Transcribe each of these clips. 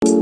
So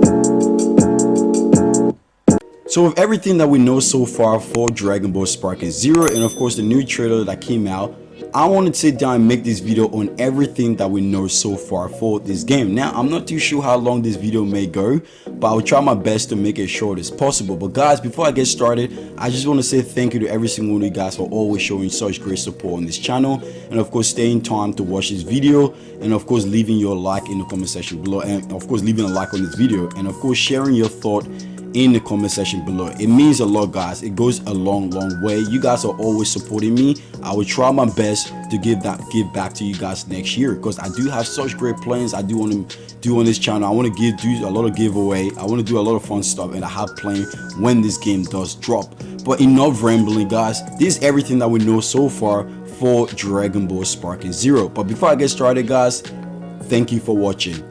with everything that we know so far for Dragon Ball Sparking Zero, and of course the new trailer that came out, I wanted to sit down and make this video on everything that we know so far for this game. Now, I'm not too sure how long this video may go, but I'll try my best to make it short as possible. But guys, before I get started, I just want to say thank you to every single one of you guys for always showing such great support on this channel, and of course staying time to watch this video, and of course leaving your like in the comment section below, and of course leaving a like on this video, and of course sharing your thought in the comment section below. It means a lot, guys. It goes a long way. You guys are always supporting me. I will try my best to give back to you guys next year, because I do have such great plans I do want to do on this channel. I want to do a lot of giveaway. I want to do a lot of fun stuff, and I have planned when this game does drop. But enough rambling, guys. This is everything that we know so far for Dragon Ball Sparking Zero. But before I get started, guys, thank you for watching.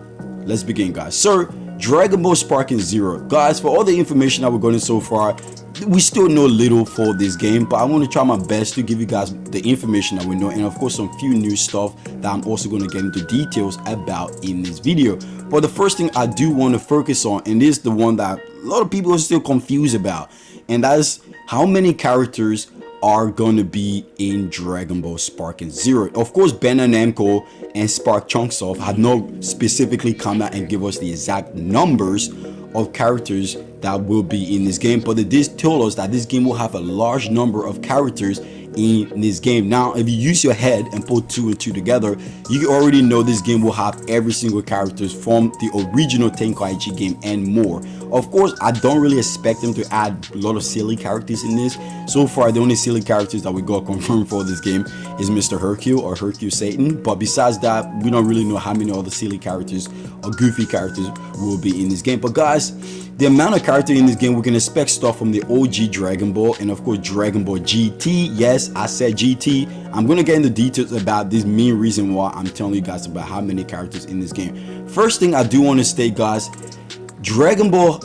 Let's begin, guys. So Dragon Ball Sparking Zero, guys, for all the information that we're going so far, we still know little for this game, but I want to try my best to give you guys the information that we know, and of course some few new stuff that I'm also going to get into details about in this video. But the first thing I do want to focus on, and this is the one that a lot of people are still confused about, and that is how many characters are going to be in Dragon Ball Sparking Zero. Of course, Bandai Namco and Chunsoft have not specifically come out and give us the exact numbers of characters that will be in this game, but they did tell us that this game will have a large number of characters in this game. Now, if you use your head and put 2 and 2 together, you already know this game will have every single characters from the original Tenkaichi game and more. Of course, I don't really expect them to add a lot of silly characters in this. So far, the only silly characters that we got confirmed for this game is Mr. Hercule or Hercule Satan. But besides that, we don't really know how many other silly characters or goofy characters will be in this game. But guys, the amount of character in this game, we can expect stuff from the OG Dragon Ball and of course Dragon Ball GT. Yes, I said GT. I'm gonna get into details about this main reason why I'm telling you guys about how many characters in this game. First thing I do want to state, guys, Dragon Ball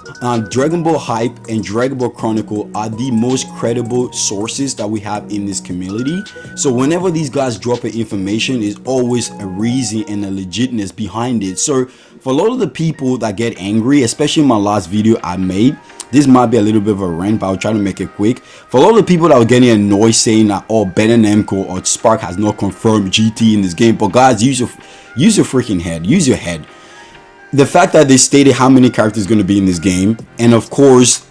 Hype and Dragon Ball Chronicle are the most credible sources that we have in this community. So whenever these guys drop an information, there's always a reason and a legitness behind it. So for a lot of the people that get angry, especially in my last video I made, this might be a little bit of a rant, but I'll try to make it quick. For a lot of the people that were getting annoyed saying that, oh, Bandai Namco or Spark has not confirmed GT in this game, but guys, use your freaking head, use your head. The fact that they stated how many characters going to be in this game, and of course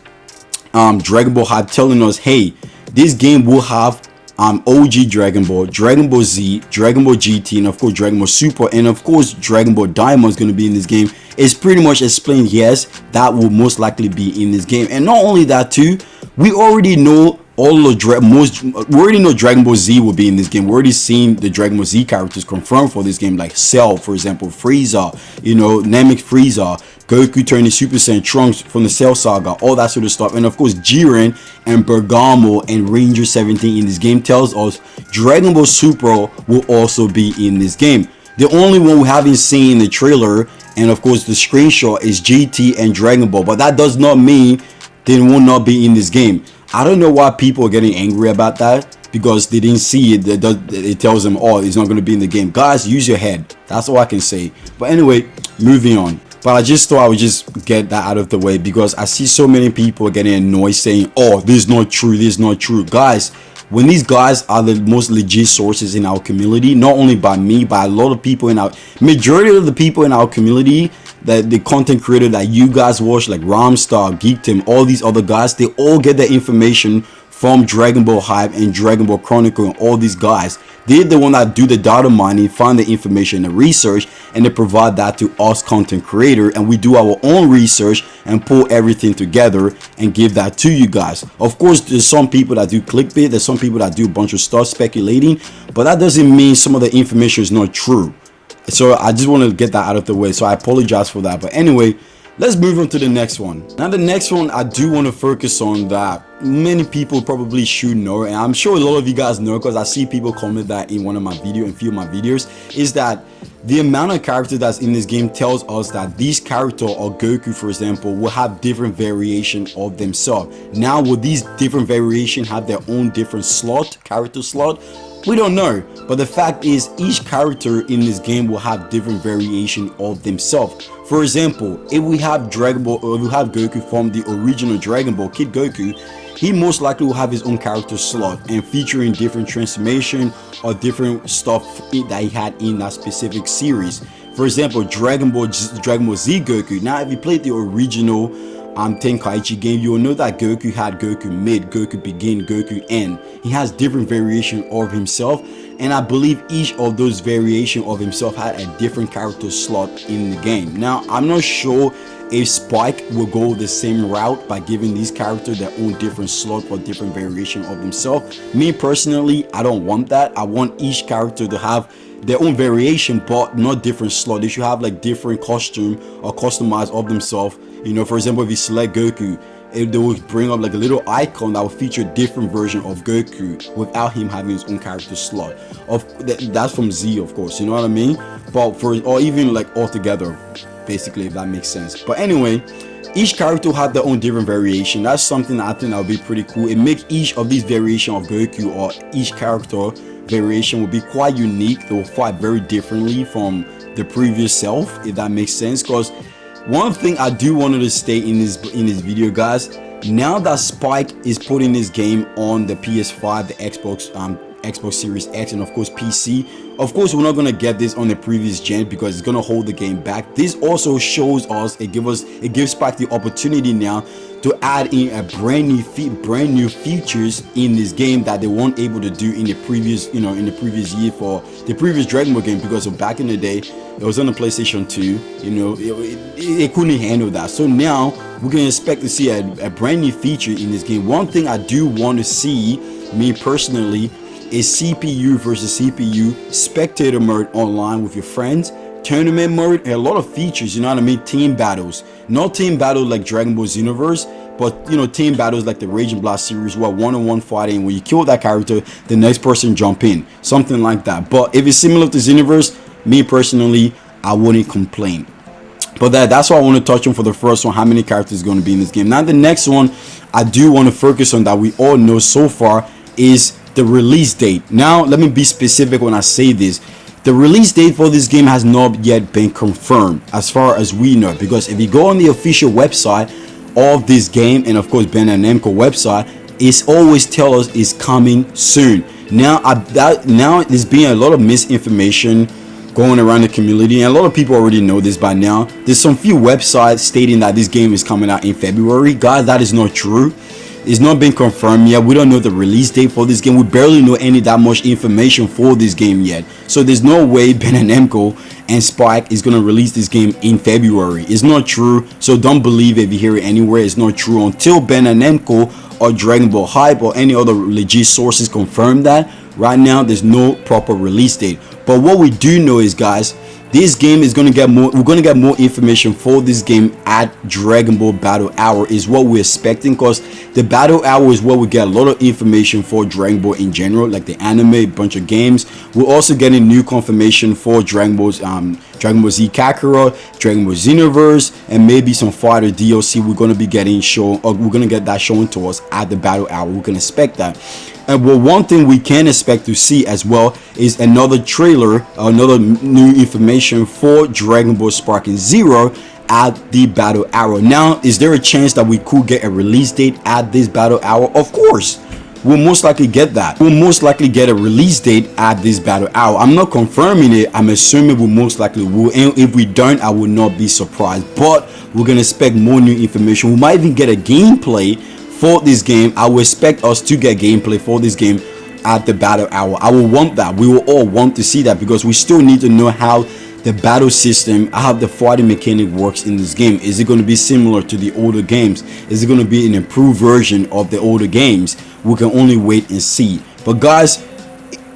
Dragon Ball Hype telling us, hey, this game will have OG Dragon Ball, Dragon Ball Z, Dragon Ball GT, and of course Dragon Ball Super, and of course Dragon Ball Diamond is going to be in this game. It's pretty much explained, yes, that will most likely be in this game. And not only that too, we already know we already know Dragon Ball Z will be in this game. We're already seen the Dragon Ball Z characters confirmed for this game, like Cell, for example, Frieza, you know, Namek Frieza, Goku turning Super Saiyan, Trunks from the Cell Saga, all that sort of stuff. And of course Jiren and Bergamo and Ranger 17 in this game tells us Dragon Ball Super will also be in this game. The only one we haven't seen in the trailer and of course the screenshot is GT and Dragon Ball, but that does not mean they will not be in this game. I don't know why people are getting angry about that, because they didn't see it. It tells them, oh, it's not going to be in the game. Guys, use your head. That's all I can say. But anyway, moving on. But I just thought I would just get that out of the way, because I see so many people getting annoyed saying, oh, this is not true, this is not true. Guys, when these guys are the most legit sources in our community, not only by me, by a lot of people in our majority of the people in our community, that the content creator that you guys watch, like Ramstar, Geektim, all these other guys, they all get their information from Dragon Ball Hype and Dragon Ball Chronicle, and all these guys, they're the one that do the data mining, find the information and research, and they provide that to us content creator, and we do our own research and pull everything together and give that to you guys. Of course, there's some people that do clickbait, there's some people that do a bunch of stuff speculating, but that doesn't mean some of the information is not true. So I just want to get that out of the way, so I apologize for that. But anyway, let's move on to the next one. Now the next one I do want to focus on that many people probably should know, and I'm sure a lot of you guys know because I see people comment that in one of my videos, in few of my videos, is that the amount of character that's in this game tells us that these character, or Goku for example, will have different variation of themselves. Now will these different variation have their own different character slot? We don't know, but the fact is each character in this game will have different variation of themselves. For example, if we have Dragon Ball, or we have Goku from the original Dragon Ball, Kid Goku, he most likely will have his own character slot and featuring different transformation or different stuff that he had in that specific series. For example, Dragon Ball Z Goku. Now if you played the original Tenkaichi game, you will know that Goku had Goku Mid, Goku Begin, Goku End. He has different variation of himself, and I believe each of those variation of himself had a different character slot in the game. Now I'm not sure if Spike will go the same route by giving these characters their own different slot or different variation of themselves. Me personally, I don't want that. I want each character to have their own variation but not different slot. They should have like different costume or customize of themselves. You know, for example, if you select Goku, they will bring up like a little icon that will feature different version of Goku without him having his own character slot. That's from Z, of course, you know what I mean? But or even like all together, basically, if that makes sense. But anyway, each character will have their own different variation. That's something I think that would be pretty cool. It makes each of these variation of Goku, or each character variation, will be quite unique. They will fight very differently from the previous self, if that makes sense. Because one thing I do wanted to state in this video, guys, now that Spike is putting this game on the PS5, the Xbox Series X, and of course PC, of course we're not going to get this on the previous gen because it's going to hold the game back. This also shows us, it gives Spike the opportunity now to add in a brand new features in this game that they weren't able to do in the previous year for the previous Dragon Ball game, because back in the day it was on the PlayStation 2, you know, it couldn't handle that. So now we can expect to see a brand new feature in this game. One thing I do want to see, me personally, is CPU versus CPU, spectator mode online with your friends, tournament mode, and a lot of features, you know what I mean? Team battles, not team battle like Dragon Ball Xenoverse, but you know, team battles like the Raging Blast series, where one-on-one fighting, when you kill that character, the next person jump in, something like that. But if it's similar to Xenoverse, me personally, I wouldn't complain. But that's what I want to touch on for the first one, how many characters is going to be in this game. Now the next one I do want to focus on, that we all know so far, is the release date. Now let me be specific when I say this. The release date for this game has not yet been confirmed as far as we know, because if you go on the official website of this game, and of course Bandai Namco website, it's always tell us it's coming soon. Now now there's been a lot of misinformation going around the community, and a lot of people already know this by now. There's some few websites stating that this game is coming out in February. Guys, that is not true. It's not been confirmed yet. We don't know the release date for this game. We barely know that much information for this game yet. So there's no way Bandai Namco and Spike is going to release this game in February. It's not true. So don't believe it if you hear it anywhere. It's not true until Bandai Namco or Dragon Ball Hype or any other legit sources confirm that. Right now, there's no proper release date. But what we do know is, guys, this game is going to get more. We're going to get more information for this game at Dragon Ball Battle Hour, is what we're expecting, because the Battle Hour is where we get a lot of information for Dragon Ball in general, like the anime, a bunch of games. We're also getting new confirmation for Dragon Ball Z Kakarot, Dragon Ball Xenoverse, and maybe some fighter DLC. We're going to be getting shown, or we're going to get that shown to us at the Battle Hour. We can expect that. And well, one thing we can expect to see as well is another trailer, another new information for Dragon Ball Sparking Zero at the Battle Hour. Now, is there a chance that we could get a release date at this Battle Hour? Of course, we'll most likely get that. We'll most likely get a release date at this Battle Hour. I'm not confirming it. I'm assuming we most likely will. And if we don't, I will not be surprised. But we're going to expect more new information. We might even get a gameplay for this game. I will expect us to get gameplay for this game at the Battle Hour. I will want that. We will all want to see that, because we still need to know how the battle system, how the fighting mechanic works in this game. Is it going to be similar to the older games? Is it going to be an improved version of the older games? We can only wait and see. But guys,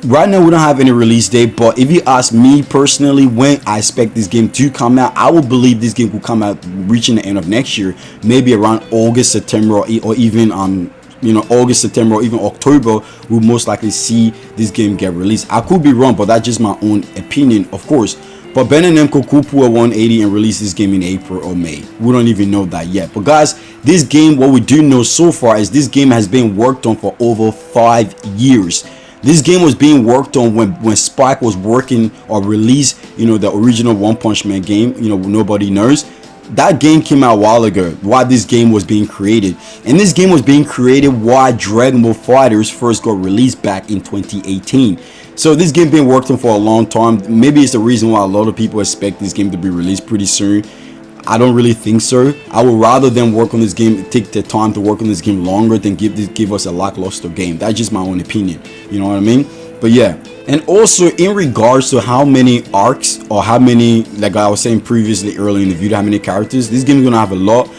right now we don't have any release date, but if you ask me personally when I expect this game to come out, I would believe this game will come out reaching the end of next year, maybe around August, September, or even August, September, or even October. We'll most likely see this game get released. I could be wrong, but that's just my own opinion, of course. But Bandai Namco could pull a 180 and release this game in April or May. We don't even know that yet. But guys, this game, what we do know so far is this game has been worked on for over 5 years. This game was being worked on when Spike was working or released, you know, the original One Punch Man game, you know, nobody knows. That game came out a while ago while this game was being created, and this game was being created while Dragon Ball FighterZ first got released back in 2018. So this game been worked on for a long time. Maybe it's the reason why a lot of people expect this game to be released pretty soon. I don't really think so. I would rather them work on this game, take their time to work on this game longer than give us a lackluster game. That's just my own opinion, you know what I mean? But yeah, and also in regards to how many arcs or how many, like I was saying previously earlier in the video, how many characters, this game is gonna have a lot.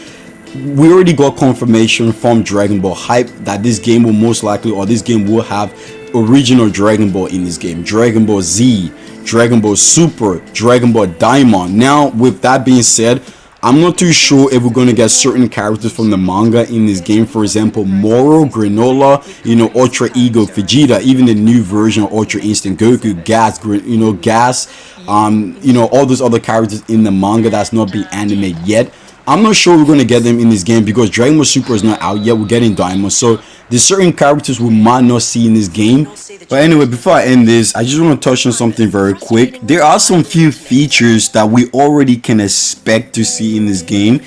We already got confirmation from Dragon Ball Hype that this game will most likely, or this game will have original Dragon Ball in this game. Dragon Ball Z, Dragon Ball Super, Dragon Ball Daimon. Now with that being said, I'm not too sure if we're going to get certain characters from the manga in this game. For example, Moro, Granola, you know, Ultra Ego Vegeta, even the new version of Ultra Instinct Goku, Gas, you know, Gas, you know, all those other characters in the manga that's not being animated yet. I'm not sure we're going to get them in this game because Dragon Ball Super is not out yet. We're getting Diamond, so there's certain characters we might not see in this game. But anyway, before I end this, I just want to touch on something very quick. There are some few features that we already can expect to see in this game.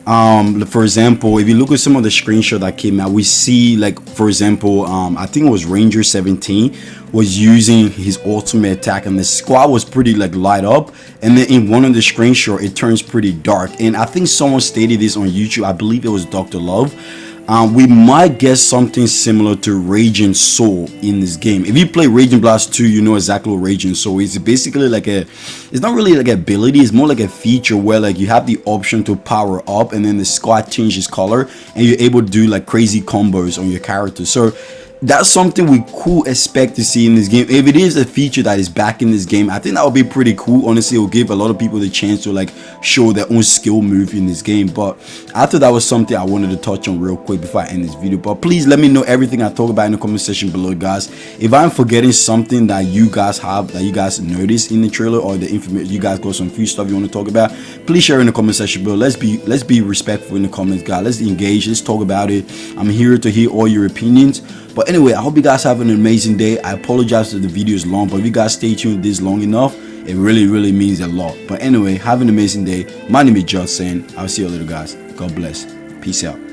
For example, if you look at some of the screenshots that came out, we see, like, for example, I think it was Ranger 17 was using his ultimate attack, and the squad was pretty like light up, and then in one of the screenshots it turns pretty dark. And I think someone stated this on YouTube, I believe it was Dr. Love. We might get something similar to Raging Soul in this game. If you play Raging Blast 2, you know exactly what Raging Soul is. It's basically like it's not really like an ability, it's more like a feature where like you have the option to power up and then the squad changes color and you're able to do like crazy combos on your character. So that's something we could expect to see in this game. If it is a feature that is back in this game, I think that would be pretty cool. Honestly, it will give a lot of people the chance to like show their own skill move in this game. But I thought that was something I wanted to touch on real quick before I end this video. But please let me know everything I talk about in the comment section below, guys. If I'm forgetting something that you guys have, that you guys noticed in the trailer, or the information you guys got some few stuff you want to talk about, please share in the comment section below. Let's be respectful in the comments, guys. Let's engage, let's talk about it. I'm here to hear all your opinions. But anyway, I hope you guys have an amazing day. I apologize that the video is long, but if you guys stay tuned this long enough, it really means a lot. But anyway, have an amazing day. My name is JustSaiyanZ. I'll see you later, guys. God bless. Peace out.